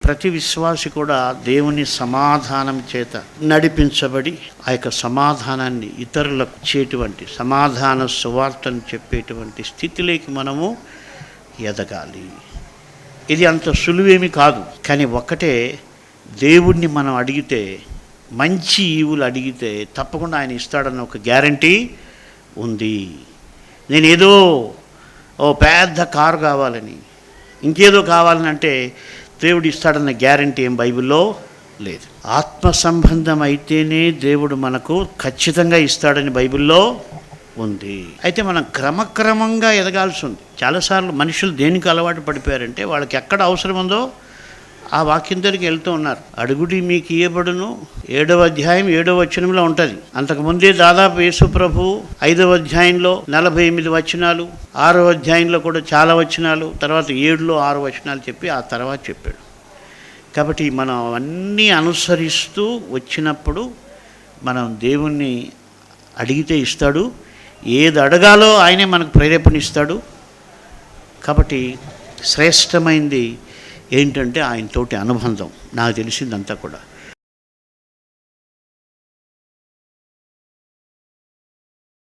ప్రతి విశ్వాసి కూడా దేవుని సమాధానం చేత నడిపించబడి ఆ యొక్క సమాధానాన్ని ఇతరులకు ఇచ్చేటువంటి సమాధాన సువార్తను చెప్పేటువంటి స్థితిలోకి మనము ఎదగాలి. ఇది అంత సులువేమి కాదు. కానీ ఒక్కటే, దేవుణ్ణి మనం అడిగితే, మంచి ఈవులు అడిగితే తప్పకుండా ఆయన ఇస్తాడన్న ఒక గ్యారంటీ ఉంది. నేనేదో పెద్ద కారు కావాలని, ఇంకేదో కావాలని అంటే దేవుడు ఇస్తాడన్న గ్యారంటీ ఏం బైబిల్లో లేదు. ఆత్మ సంబంధం అయితేనే దేవుడు మనకు ఖచ్చితంగా ఇస్తాడని బైబిల్లో ఉంది. అయితే మనం క్రమక్రమంగా ఎదగాల్సి ఉంది. చాలాసార్లు మనుషులు దేనికి అలవాటు పడిపోయారంటే, వాళ్ళకి ఎక్కడ అవసరం ఉందో ఆ వాక్యం దగ్గరికి వెళ్తూ ఉన్నారు. అడుగుడి మీకు ఇయ్యబడును 7వ అధ్యాయం 7వ వచనంలో ఉంటుంది. అంతకుముందే దాదాపు యేసు ప్రభు 5వ అధ్యాయంలో 48 వచనాలు, 6వ అధ్యాయంలో కూడా చాలా వచనాలు, తర్వాత 7లో 6 వచనాలు చెప్పి ఆ తర్వాత చెప్పాడు. కాబట్టి మనం అవన్నీ అనుసరిస్తూ వచ్చినప్పుడు మనం దేవుణ్ణి అడిగితే ఇస్తాడు. ఏది అడగాలో ఆయనే మనకు ప్రేరేపణ ఇస్తాడు. కాబట్టి శ్రేష్టమైంది ఏంటంటే ఆయనతోటి అనుబంధం. నాకు తెలిసిందంతా కూడా